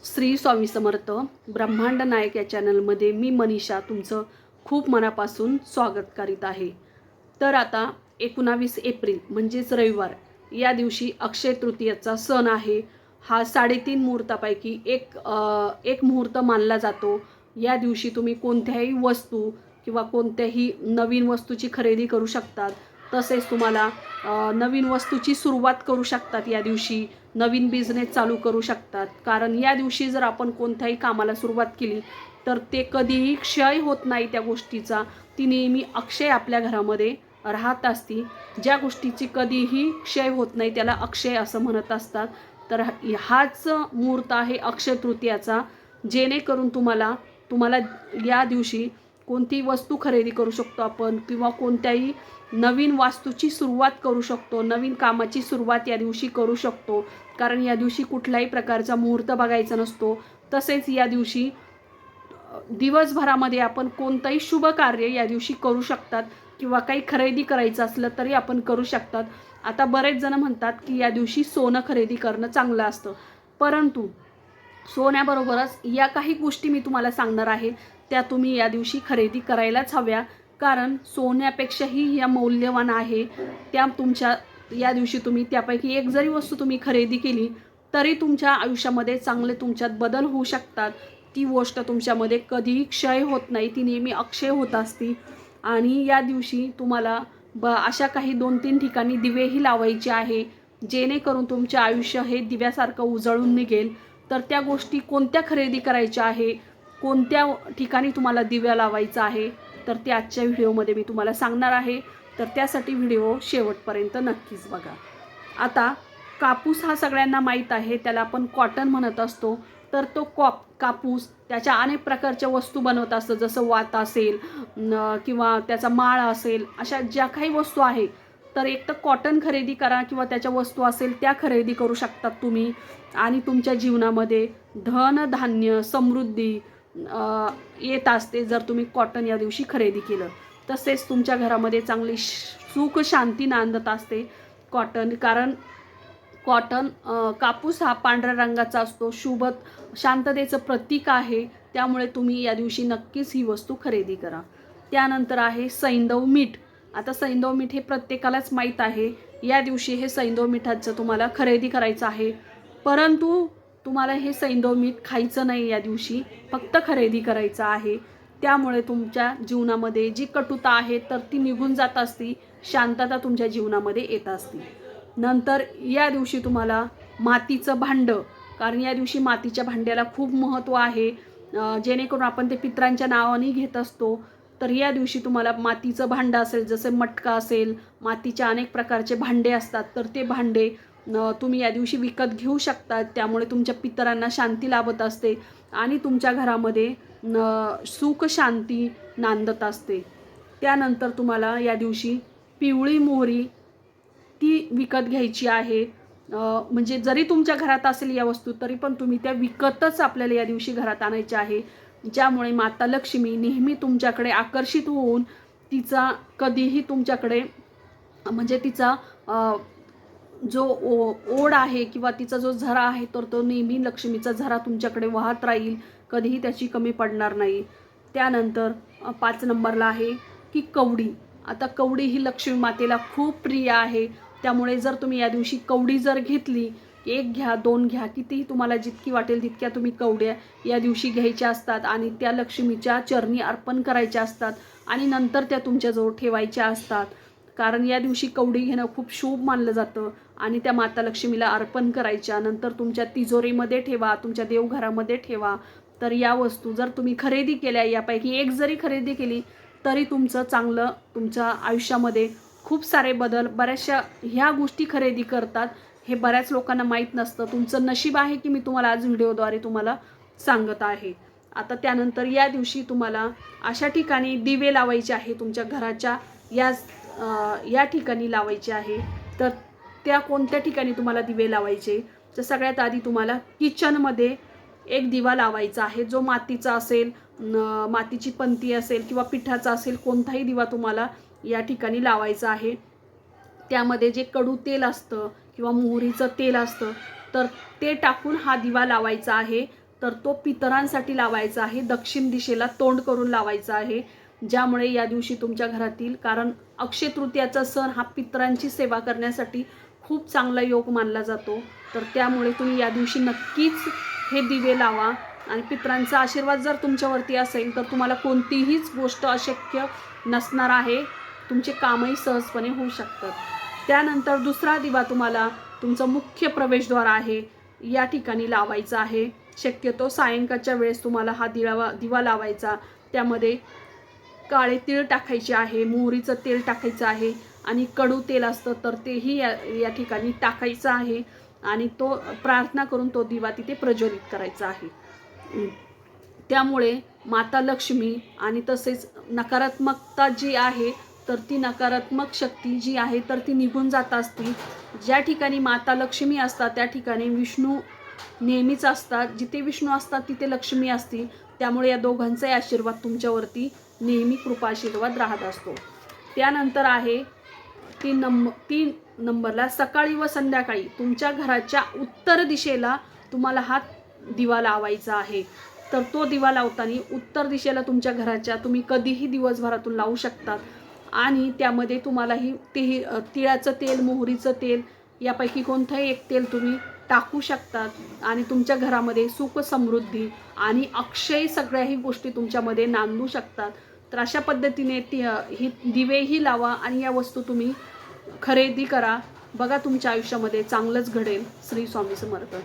श्री स्वामी समर्थ. ब्रह्मांड नायक या चॅनलमध्ये मी मनीषा तुमचं खूप मनापासून स्वागत करीत आहे. तर आता 19 एप्रिल म्हणजेच रविवार या दिवशी अक्षय तृतीयेचा सण आहे. हा 3.5 मुहूर्तापैकी एक मुहूर्त मानला जातो. या दिवशी तुम्ही कोणत्याही वस्तू किंवा कोणत्याही नवीन वस्तूची खरेदी करू शकतात. तसेच तुम्हाला नवीन वस्तूची सुरुवात करू शकतात. या दिवशी नवीन बिझनेस चालू करू शकतात. कारण या दिवशी जर आपण कोणत्याही कामाला सुरुवात केली तर ते कधीही क्षय होत नाही. त्या गोष्टीचा ती नेहमी अक्षय आपल्या घरामध्ये राहत असती. ज्या गोष्टीची कधीही क्षय होत नाही त्याला अक्षय असं म्हणत असतात. तर हाच मुहूर्त आहे अक्षय तृतीयाचा, जेणेकरून तुम्हाला या दिवशी कोणतीही वस्तू खरेदी करू शकतो आपण किंवा कोणत्याही नवीन वास्तूची सुरुवात करू शकतो. नवीन कामाची सुरुवात या दिवशी करू शकतो. कारण या दिवशी कुठल्याही प्रकारचा मुहूर्त बघायचा नसतो. तसेच या दिवशी दिवसभरामध्ये आपण कोणतंही शुभ कार्य या दिवशी करू शकतात किंवा काही खरेदी करायचं असलं तरी आपण करू शकतात. आता बरेच जण म्हणतात की या दिवशी सोनं खरेदी करणं चांगलं असतं, परंतु सोन्याबरोबरच या काही गोष्टी मी तुम्हाला सांगणार आहे त्या तुम्ही या दिवशी खरेदी करायलाच हव्या. कारण सोन्यापेक्षाही या मौल्यवान आहे. त्या तुमच्या या दिवशी तुम्ही त्यापैकी एक जरी वस्तू तुम्ही खरेदी केली तरी तुमच्या आयुष्यामध्ये चांगले तुमच्यात बदल होऊ शकतात. ती गोष्ट तुमच्यामध्ये कधीही क्षय होत नाही, ती नेहमी अक्षय होत असते. आणि या दिवशी तुम्हाला अशा काही 2-3 ठिकाणी दिवेही लावायचे आहे, जेणेकरून तुमचे आयुष्य हे दिव्यासारखं उजळून निघेल. तर त्या गोष्टी कोणत्या खरेदी करायच्या आहे, कोणत्या ठिकाणी तुम्हाला दिव्या लावायचा आहे, तर ते आजच्या व्हिडिओमध्ये मी तुम्हाला सांगणार आहे. तर त्यासाठी व्हिडिओ शेवटपर्यंत नक्कीच बघा. आता कापूस हा सगळ्यांना माहीत आहे, त्याला आपण कॉटन म्हणत असतो. तर तो कापूस त्याच्या अनेक प्रकारच्या वस्तू बनवत असतं, जसं वात असेल किंवा त्याचा माळ असेल, अशा ज्या काही वस्तू आहे तर एक तर कॉटन खरेदी करा किंवा त्याच्या वस्तू असेल त्या खरेदी करू शकतात तुम्ही. आणि तुमच्या जीवनामध्ये धन धान्य समृद्धी येत असते जर तुम्ही कॉटन या दिवशी खरेदी केलं. तसेच तुमच्या घरामध्ये चांगली सुख शांती नांदत असते कॉटन. कारण कॉटन कापूस हा पांढऱ्या रंगाचा असतो, शुभ शांततेचं प्रतीक आहे. त्यामुळे तुम्ही या दिवशी नक्कीच ही वस्तू खरेदी करा. त्यानंतर आहे सैंधव मीठ. आता सैंधव मीठ हे प्रत्येकालाच माहीत आहे. या दिवशी हे सैंधव मिठाचं तुम्हाला खरेदी करायचं आहे, परंतु तुम्हाला हे सैंधव मीठ खायचं नाही. या दिवशी फक्त खरेदी करायचं आहे. त्यामुळे तुमच्या जीवनामध्ये जी कटुता आहे तर ती निघून जात असती, शांतता तुमच्या जीवनामध्ये येत असते. नंतर या दिवशी तुम्हाला मातीचं भांडं, कारण या दिवशी मातीच्या भांड्याला खूप महत्त्व आहे, जेणेकरून आपण ते पितरांच्या नावाने घेत असतो. तर या दिवशी तुम्हाला मातीचं भांडं असेल, जसे मटका असेल, मातीच्या अनेक प्रकारचे भांडे असतात, तर ते भांडे तुम्ही या दिवशी विकत घेऊ शकता. त्यामुळे तुमच्या पितरांना शांती लाभत असते आणि तुमच्या घरामध्ये सुख शांती नांदत असते. त्यानंतर तुम्हाला या दिवशी पिवळी मोहरी ती विकत घ्यायची आहे. म्हणजे जरी तुमच्या घरात असेल या वस्तू तरी पण तुम्ही त्या विकतच आपल्याला या दिवशी घरात आणायची आहे, ज्यामुळे माता लक्ष्मी नेहमी तुमच्याकडे आकर्षित होऊन तिचा कधीही तुमच्याकडे म्हणजे तिचा जो ओढ आहे किंवा तिचा जो झरा आहे तर तो नेहमी लक्ष्मीचा झरा तुमच्याकडे वाहत राहील, कधीही त्याची कमी पडणार नाही. त्यानंतर 5 नंबरला आहे की कवडी. आता कवडी ही लक्ष्मी मातेला खूप प्रिय आहे. त्यामुळे जर तुम्ही या दिवशी कवडी जर घेतली, 1 घ्या 2 घ्या, कितीही तुम्हाला जितकी वाटेल तितक्या तुम्ही कवड्या या दिवशी घ्यायच्या असतात आणि त्या लक्ष्मीच्या चरणी अर्पण करायच्या असतात आणि नंतर त्या तुमच्याजवळ ठेवायच्या असतात. कारण या दिवशी कवडी घेणं खूप शुभ मानलं जातं आणि त्या माता लक्ष्मीला अर्पण करायच्या. नंतर तुमच्या तिजोरीमध्ये ठेवा, तुमच्या देवघरामध्ये ठेवा. तर या वस्तू जर तुम्ही खरेदी केल्या, यापैकी एक जरी खरेदी केली तरी तुमचं चांगलं तुमच्या आयुष्यामध्ये खूप सारे बदल, बऱ्याचशा ह्या गोष्टी खरेदी करतात. हे बऱ्याच लोकांना माहीत नसतं. तुमचं नशीब आहे की मी तुम्हाला आज व्हिडिओद्वारे तुम्हाला सांगत आहे. आता त्यानंतर या दिवशी तुम्हाला अशा ठिकाणी दिवे लावायचे आहे, तुमच्या घराच्या या ठिकाणी लावायचे आहे. तर त्या कोणत्या ठिकाणी तुम्हाला दिवे लावायचे, तर सगळ्यात आधी तुम्हाला किचनमध्ये एक दिवा लावायचा आहे, जो मातीचा असेल, मातीची पंती असेल किंवा पिठाचा असेल, कोणताही दिवा तुम्हाला या ठिकाणी लावायचा आहे. त्यामध्ये जे कडू तेल असतं किंवा मोहरीचं तेल असतं तर ते टाकून हा दिवा लावायचा आहे. तर तो पितरांसाठी लावायचा आहे. दक्षिण दिशेला तोंड करून लावायचा आहे, ज्यामुळे या दिवशी तुमच्या घरातील, कारण अक्षय तृतीयाचा सण हा पितरांची सेवा करण्यासाठी खूप चांगला योग मानला जातो, तर त्यामुळे तुम्ही या दिवशी नक्कीच हे दिवे लावा. आणि पितरांचा आशीर्वाद जर तुमच्यावरती असेल तर तुम्हाला कोणतीहीच गोष्ट अशक्य नसणार आहे. तुमचे कामही सहजपणे होऊ शकतात. त्यानंतर दुसरा दिवा तुम्हाला तुमचं मुख्य प्रवेशद्वार आहे या ठिकाणी लावायचा आहे. शक्यतो सायंकाळच्या वेळेस तुम्हाला हा दिवा लावायचा. त्यामध्ये काळे तीळ टाकायचे आहे, मोहरीचं तेल टाकायचं आहे आणि कडू तेल असतं तर तेही या ठिकाणी टाकायचं आहे आणि तो प्रार्थना करून तो दिवा तिथे प्रज्वलित करायचा आहे. त्यामुळे माता लक्ष्मी आणि तसेच नकारात्मकता जी आहे तर ती नकारात्मक शक्ती जी आहे तर ती निघून जात असते. ज्या ठिकाणी माता लक्ष्मी असतात त्या ठिकाणी विष्णू नेहमीच असतात. जिथे विष्णू असतात तिथे लक्ष्मी असते. त्यामुळे या दोघांचाही आशीर्वाद तुमच्यावरती नेहमी कृपा आशीर्वाद राहत असतो. त्यानंतर आहे 3 नंबरला सकाळी व संध्याकाळी तुमच्या घराच्या उत्तर दिशेला तुम्हाला हा दिवा लावायचा आहे. तर तो दिवा लावताना उत्तर दिशेला तुमच्या घराच्या तुम्ही कधीही दिवसभरातून लावू शकतात आणि त्यामध्ये तुम्हालाही तिळाचं तेल, मोहरीचं तेल यापैकी कोणतंही एक तेल तुम्ही टाकू शकतात आणि तुमच्या घरामध्ये सुख, समृद्धी आणि अक्षय सगळ्याही गोष्टी तुमच्यामध्ये नांदू शकतात. तर अशा पद्धतीने ही दिवेही लावा आणि या वस्तू तुम्ही खरेदी करा. बघा तुमच्या आयुष्यामध्ये चांगलंच घडेल. श्री स्वामी समर्थ.